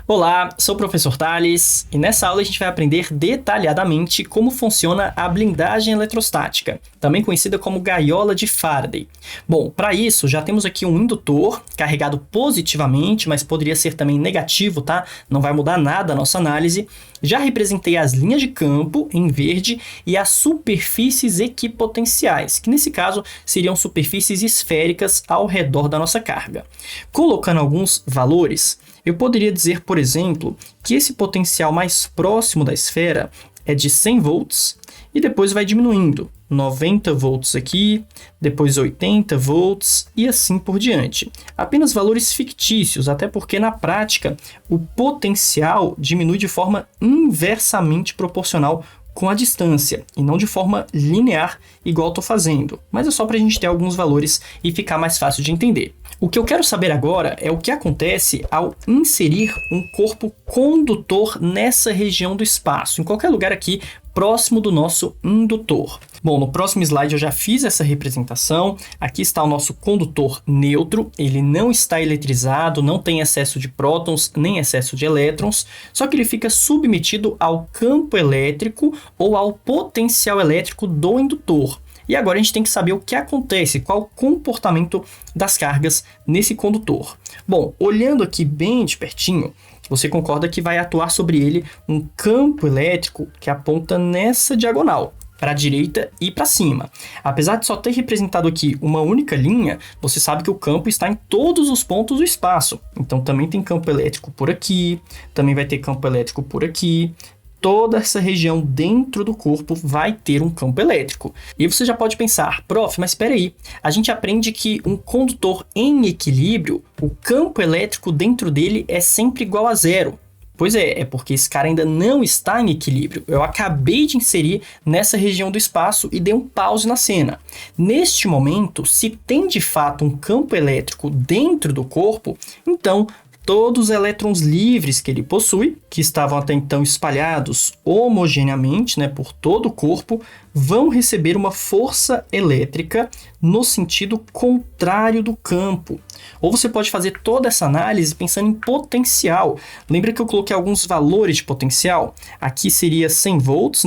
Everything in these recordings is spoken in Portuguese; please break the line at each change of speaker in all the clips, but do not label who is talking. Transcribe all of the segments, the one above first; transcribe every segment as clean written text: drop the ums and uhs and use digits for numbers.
Olá, sou o professor Thales e nessa aula a gente vai aprender detalhadamente como funciona a blindagem eletrostática, também conhecida como gaiola de Faraday. Bom, para isso já temos aqui um indutor carregado positivamente, mas poderia ser também negativo, tá? Não vai mudar nada a nossa análise. Já representei as linhas de campo em verde e as superfícies equipotenciais, que nesse caso seriam superfícies esféricas ao redor da nossa carga. Colocando alguns valores, eu poderia dizer, por exemplo, que esse potencial mais próximo da esfera é de 100 volts e depois vai diminuindo. 90 volts aqui, depois 80 volts e assim por diante. Apenas valores fictícios, até porque na prática o potencial diminui de forma inversamente proporcional com a distância e não de forma linear igual estou fazendo, mas é só para a gente ter alguns valores e ficar mais fácil de entender. O que eu quero saber agora é o que acontece ao inserir um corpo condutor nessa região do espaço, em qualquer lugar aqui próximo do nosso indutor. Bom, no próximo slide eu já fiz essa representação. Aqui está o nosso condutor neutro, ele não está eletrizado, não tem excesso de prótons nem excesso de elétrons, só que ele fica submetido ao campo elétrico ou ao potencial elétrico do indutor. E agora a gente tem que saber o que acontece, qual o comportamento das cargas nesse condutor. Bom, olhando aqui bem de pertinho, você concorda que vai atuar sobre ele um campo elétrico que aponta nessa diagonal, para a direita e para cima. Apesar de só ter representado aqui uma única linha, você sabe que o campo está em todos os pontos do espaço. Então também tem campo elétrico por aqui, também vai ter campo elétrico por aqui. Toda essa região dentro do corpo vai ter um campo elétrico. E você já pode pensar, prof, mas espera aí, a gente aprende que um condutor em equilíbrio, o campo elétrico dentro dele é sempre igual a zero. Pois é porque esse cara ainda não está em equilíbrio. Eu acabei de inserir nessa região do espaço e dei um pause na cena. Neste momento, se tem de fato um campo elétrico dentro do corpo, então todos os elétrons livres que ele possui, que estavam até então espalhados homogeneamente, por todo o corpo, vão receber uma força elétrica no sentido contrário do campo. Ou você pode fazer toda essa análise pensando em potencial. Lembra que eu coloquei alguns valores de potencial? Aqui seria 100 volts,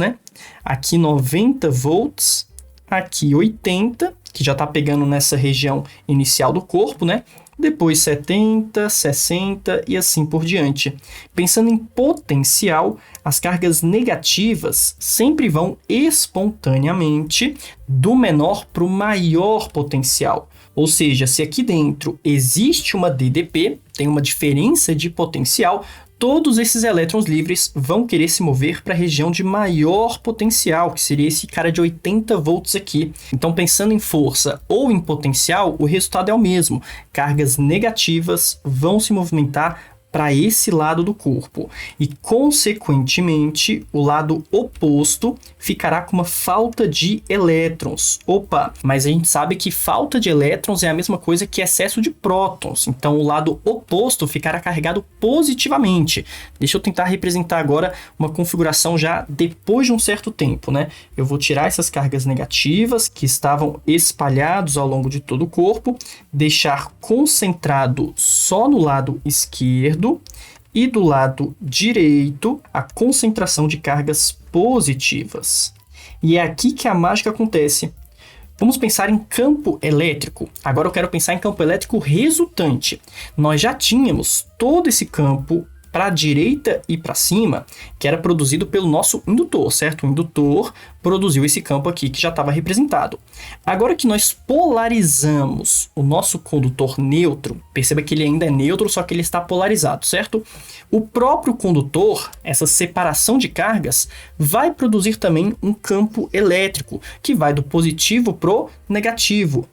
Aqui 90 volts, aqui 80, que já está pegando nessa região inicial do corpo, Depois 70, 60 e assim por diante. Pensando em potencial, as cargas negativas sempre vão espontaneamente do menor para o maior potencial. Ou seja, se aqui dentro existe uma DDP, tem uma diferença de potencial, todos esses elétrons livres vão querer se mover para a região de maior potencial, que seria esse cara de 80 volts aqui. Então, pensando em força ou em potencial, o resultado é o mesmo. Cargas negativas vão se movimentar para esse lado do corpo e, consequentemente, o lado oposto ficará com uma falta de elétrons. Opa, mas a gente sabe que falta de elétrons é a mesma coisa que excesso de prótons, então o lado oposto ficará carregado positivamente. Deixa eu tentar representar agora uma configuração já depois de um certo tempo, Eu vou tirar essas cargas negativas que estavam espalhados ao longo de todo o corpo, deixar concentrado só no lado esquerdo, e do lado direito a concentração de cargas positivas. E é aqui que a mágica acontece. Vamos pensar em campo elétrico. Agora eu quero pensar em campo elétrico resultante. Nós já tínhamos todo esse campo para a direita e para cima, que era produzido pelo nosso indutor, certo? O indutor produziu esse campo aqui que já estava representado. Agora que nós polarizamos o nosso condutor neutro, perceba que ele ainda é neutro, só que ele está polarizado, certo? O próprio condutor, essa separação de cargas, vai produzir também um campo elétrico, que vai do positivo para o negativo.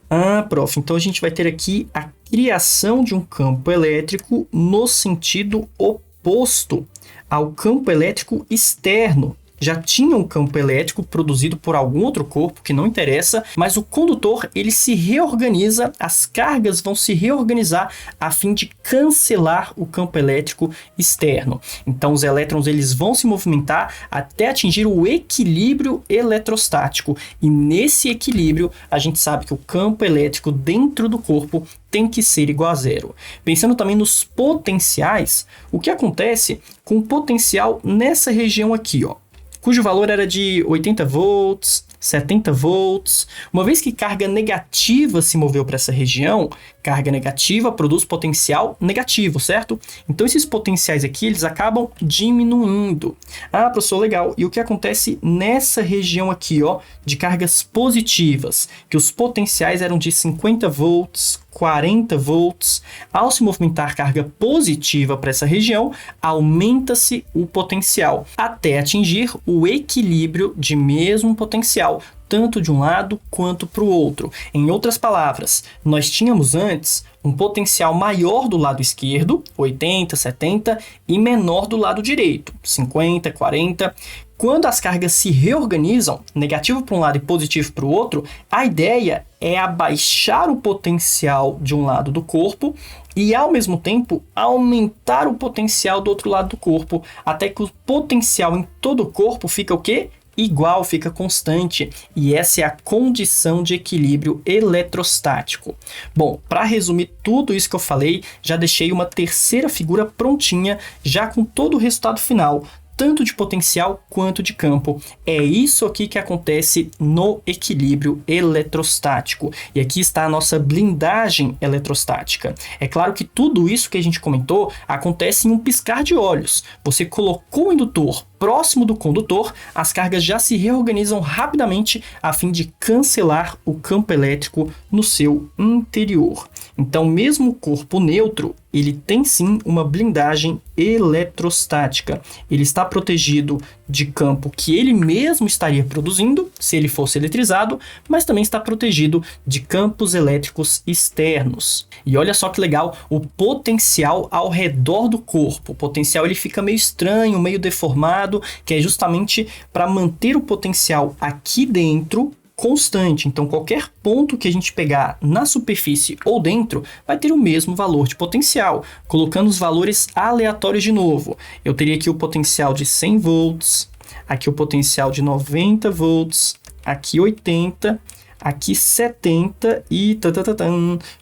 Prof, então a gente vai ter aqui a criação de um campo elétrico no sentido oposto ao campo elétrico externo já tinha um campo elétrico produzido por algum outro corpo, que não interessa, mas o condutor ele se reorganiza, as cargas vão se reorganizar a fim de cancelar o campo elétrico externo. Então os elétrons eles vão se movimentar até atingir o equilíbrio eletrostático, e nesse equilíbrio a gente sabe que o campo elétrico dentro do corpo tem que ser igual a zero. Pensando também nos potenciais, o que acontece com o potencial nessa região aqui, ó, cujo valor era de 80 volts, 70 volts. Uma vez que carga negativa se moveu para essa região, carga negativa produz potencial negativo, certo? Então esses potenciais aqui, eles acabam diminuindo. Ah, professor, legal. E o que acontece nessa região aqui, ó, de cargas positivas, que os potenciais eram de 50 volts, 40 volts. Ao se movimentar carga positiva para essa região, aumenta-se o potencial, até atingir o equilíbrio de mesmo potencial, tanto de um lado quanto para o outro. Em outras palavras, nós tínhamos antes um potencial maior do lado esquerdo, 80, 70, e menor do lado direito, 50, 40. Quando as cargas se reorganizam, negativo para um lado e positivo para o outro, a ideia é abaixar o potencial de um lado do corpo e, ao mesmo tempo, aumentar o potencial do outro lado do corpo, até que o potencial em todo o corpo fica o quê? Igual, fica constante, e essa é a condição de equilíbrio eletrostático. Bom, para resumir tudo isso que eu falei, já deixei uma terceira figura prontinha, já com todo o resultado final, tanto de potencial quanto de campo. É isso aqui que acontece no equilíbrio eletrostático. E aqui está a nossa blindagem eletrostática. É claro que tudo isso que a gente comentou acontece em um piscar de olhos. Você colocou o indutor próximo do condutor, as cargas já se reorganizam rapidamente a fim de cancelar o campo elétrico no seu interior. Então, mesmo o corpo neutro, ele tem sim uma blindagem eletrostática. Ele está protegido de campo que ele mesmo estaria produzindo, se ele fosse eletrizado, mas também está protegido de campos elétricos externos. E olha só que legal, o potencial ao redor do corpo. O potencial ele fica meio estranho, meio deformado, que é justamente para manter o potencial aqui dentro constante. Então, qualquer ponto que a gente pegar na superfície ou dentro vai ter o mesmo valor de potencial. Colocando os valores aleatórios de novo, eu teria aqui o potencial de 100 volts, aqui o potencial de 90 volts, aqui 80, aqui 70 e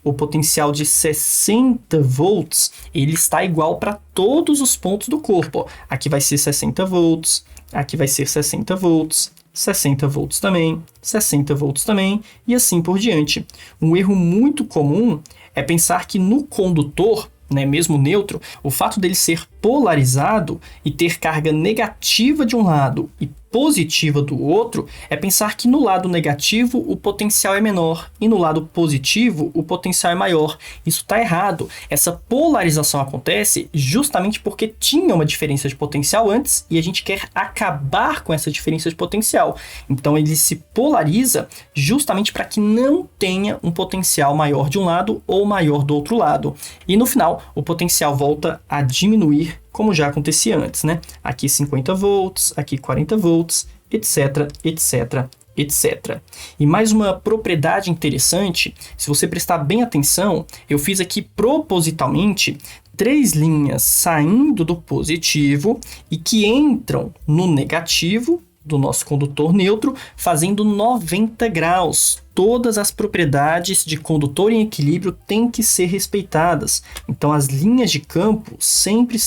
o potencial de 60 volts, ele está igual para todos os pontos do corpo. Aqui vai ser 60 volts, aqui vai ser 60 volts, 60 volts também, 60 volts também, e assim por diante. Um erro muito comum é pensar que no condutor, né, mesmo neutro, o fato dele ser polarizado e ter carga negativa de um lado e positiva do outro, é pensar que no lado negativo o potencial é menor e no lado positivo o potencial é maior. Isso está errado. Essa polarização acontece justamente porque tinha uma diferença de potencial antes e a gente quer acabar com essa diferença de potencial. Então ele se polariza justamente para que não tenha um potencial maior de um lado ou maior do outro lado. E no final o potencial volta a diminuir, como já acontecia antes, né? Aqui 50 volts, aqui 40 volts, etc, etc, etc. E mais uma propriedade interessante, se você prestar bem atenção, eu fiz aqui propositalmente 3 linhas saindo do positivo e que entram no negativo do nosso condutor neutro, fazendo 90 graus. Todas as propriedades de condutor em equilíbrio têm que ser respeitadas. Então, as linhas de campo sempre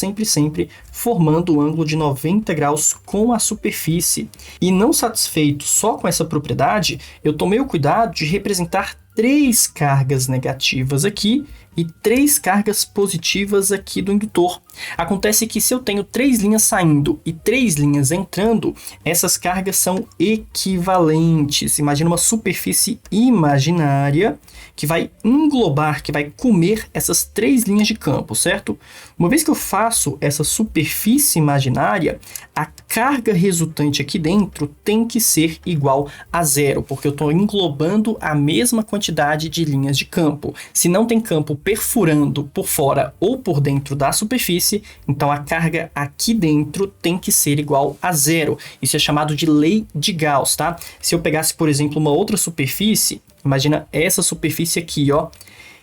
formando o ângulo de 90 graus com a superfície. E não satisfeito só com essa propriedade, eu tomei o cuidado de representar 3 cargas negativas aqui e 3 cargas positivas aqui do indutor. Acontece que se eu tenho 3 linhas saindo e 3 linhas entrando, essas cargas são equivalentes. Imagina uma superfície imaginária que vai englobar, que vai comer essas 3 linhas de campo, certo? Uma vez que eu faço essa superfície imaginária, a carga resultante aqui dentro tem que ser igual a zero, porque eu estou englobando a mesma quantidade de linhas de campo. Se não tem campo perfurando por fora ou por dentro da superfície, então a carga aqui dentro tem que ser igual a zero. Isso é chamado de lei de Gauss, tá? Se eu pegasse, por exemplo, uma outra superfície, imagina essa superfície aqui, ó.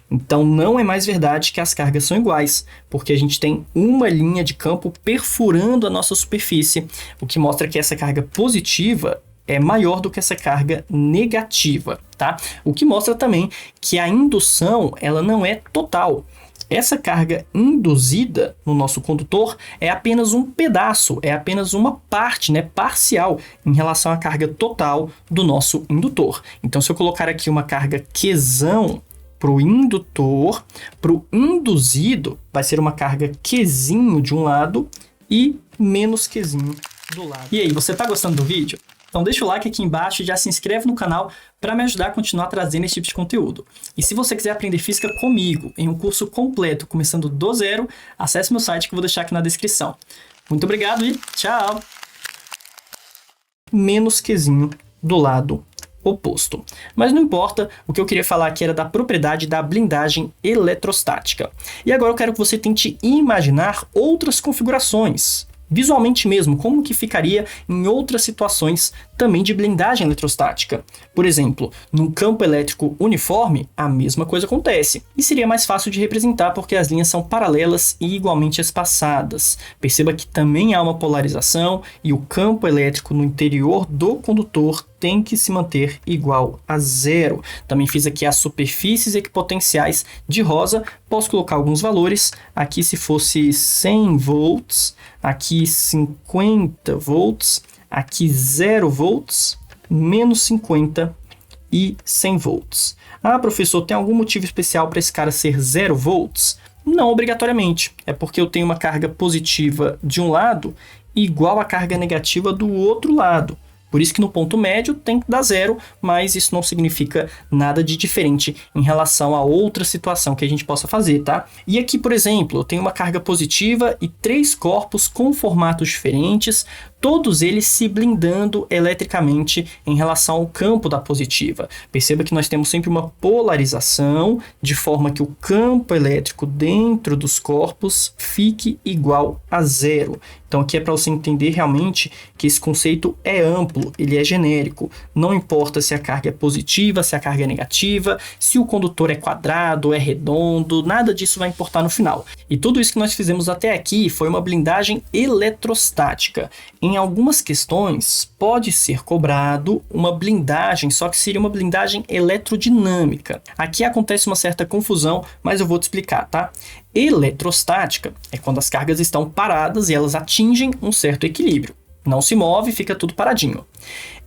Então não é mais verdade que as cargas são iguais, porque a gente tem uma linha de campo perfurando a nossa superfície, o que mostra que essa carga positiva é maior do que essa carga negativa, tá? O que mostra também que a indução, ela não é total. Essa carga induzida no nosso condutor é apenas um pedaço, é apenas uma parte, né, parcial, em relação à carga total do nosso indutor. Então, se eu colocar aqui uma carga Qzão para o indutor, para o induzido, vai ser uma carga Qzinho de um lado e menos Qzinho do lado. E aí, você está gostando do vídeo? Então deixa o like aqui embaixo e já se inscreve no canal para me ajudar a continuar trazendo esse tipo de conteúdo. E se você quiser aprender física comigo em um curso completo, começando do zero, acesse meu site que eu vou deixar aqui na descrição. Muito obrigado e tchau! Menos Qzinho do lado oposto. Mas não importa, o que eu queria falar aqui era da propriedade da blindagem eletrostática. E agora eu quero que você tente imaginar outras configurações. Visualmente mesmo, como que ficaria em outras situações também de blindagem eletrostática. Por exemplo, num campo elétrico uniforme, a mesma coisa acontece. E seria mais fácil de representar porque as linhas são paralelas e igualmente espaçadas. Perceba que também há uma polarização e o campo elétrico no interior do condutor tem que se manter igual a zero. Também fiz aqui as superfícies equipotenciais de rosa. Posso colocar alguns valores. Aqui se fosse 100 volts, aqui 50 volts, aqui 0 volts, menos 50 e 100 volts. Ah, professor, tem algum motivo especial para esse cara ser 0 volts? Não obrigatoriamente. É porque eu tenho uma carga positiva de um lado igual à carga negativa do outro lado. Por isso que no ponto médio tem que dar zero, mas isso não significa nada de diferente em relação a outra situação que a gente possa fazer, tá? E aqui, por exemplo, eu tenho uma carga positiva e 3 corpos com formatos diferentes, todos eles se blindando eletricamente em relação ao campo da positiva. Perceba que nós temos sempre uma polarização, de forma que o campo elétrico dentro dos corpos fique igual a zero. Então aqui é para você entender realmente que esse conceito é amplo, ele é genérico. Não importa se a carga é positiva, se a carga é negativa, se o condutor é quadrado, é redondo, nada disso vai importar no final. E tudo isso que nós fizemos até aqui foi uma blindagem eletrostática. Em algumas questões pode ser cobrado uma blindagem, só que seria uma blindagem eletrodinâmica. Aqui acontece uma certa confusão, mas eu vou te explicar, tá? Eletrostática é quando as cargas estão paradas e elas atingem um certo equilíbrio. Não se move, fica tudo paradinho.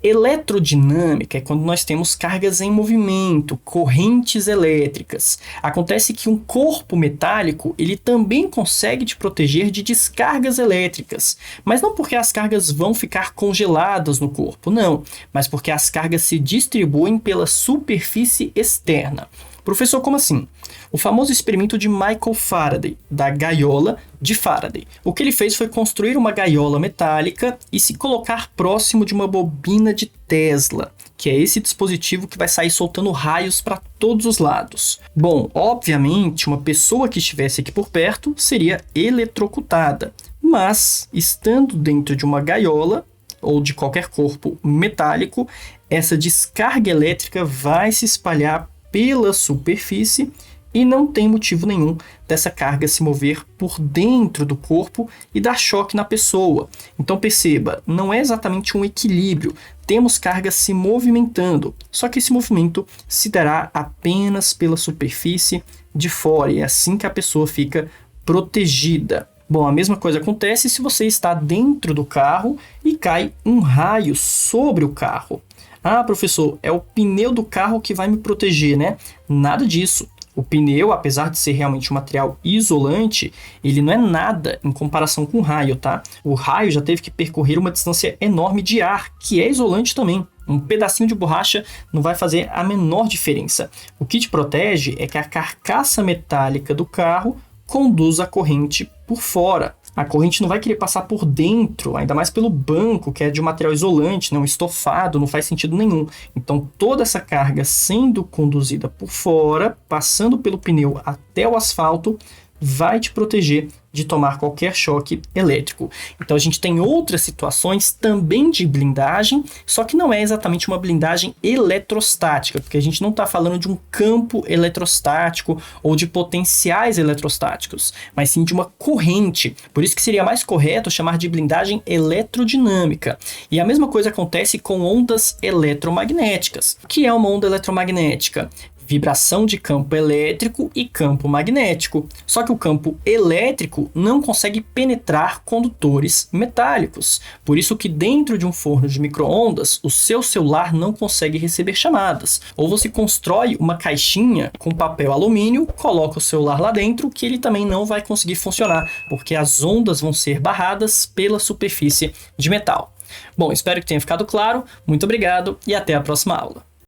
Eletrodinâmica é quando nós temos cargas em movimento, correntes elétricas. Acontece que um corpo metálico ele também consegue te proteger de descargas elétricas, mas não porque as cargas vão ficar congeladas no corpo, não, mas porque as cargas se distribuem pela superfície externa. Professor, como assim? O famoso experimento de Michael Faraday, da gaiola de Faraday. O que ele fez foi construir uma gaiola metálica e se colocar próximo de uma bobina de Tesla, que é esse dispositivo que vai sair soltando raios para todos os lados. Bom, obviamente, uma pessoa que estivesse aqui por perto seria eletrocutada, mas estando dentro de uma gaiola ou de qualquer corpo metálico, essa descarga elétrica vai se espalhar pela superfície e não tem motivo nenhum dessa carga se mover por dentro do corpo e dar choque na pessoa. Então perceba, não é exatamente um equilíbrio, temos cargas se movimentando, só que esse movimento se dará apenas pela superfície de fora e é assim que a pessoa fica protegida. Bom, a mesma coisa acontece se você está dentro do carro e cai um raio sobre o carro. Ah, professor, é o pneu do carro que vai me proteger, né? Nada disso. O pneu, apesar de ser realmente um material isolante, ele não é nada em comparação com o raio, tá? O raio já teve que percorrer uma distância enorme de ar, que é isolante também. Um pedacinho de borracha não vai fazer a menor diferença. O que te protege é que a carcaça metálica do carro conduz a corrente por fora. A corrente não vai querer passar por dentro, ainda mais pelo banco, que é de um material isolante, né, um estofado, não faz sentido nenhum. Então, toda essa carga sendo conduzida por fora, passando pelo pneu até o asfalto, vai te proteger de tomar qualquer choque elétrico. Então a gente tem outras situações também de blindagem, só que não é exatamente uma blindagem eletrostática, porque a gente não está falando de um campo eletrostático ou de potenciais eletrostáticos, mas sim de uma corrente. Por isso que seria mais correto chamar de blindagem eletrodinâmica. E a mesma coisa acontece com ondas eletromagnéticas. O que é uma onda eletromagnética? Vibração de campo elétrico e campo magnético. Só que o campo elétrico não consegue penetrar condutores metálicos. Por isso que dentro de um forno de micro-ondas, o seu celular não consegue receber chamadas. Ou você constrói uma caixinha com papel alumínio, coloca o celular lá dentro, que ele também não vai conseguir funcionar, porque as ondas vão ser barradas pela superfície de metal. Bom, espero que tenha ficado claro. Muito obrigado e até a próxima aula.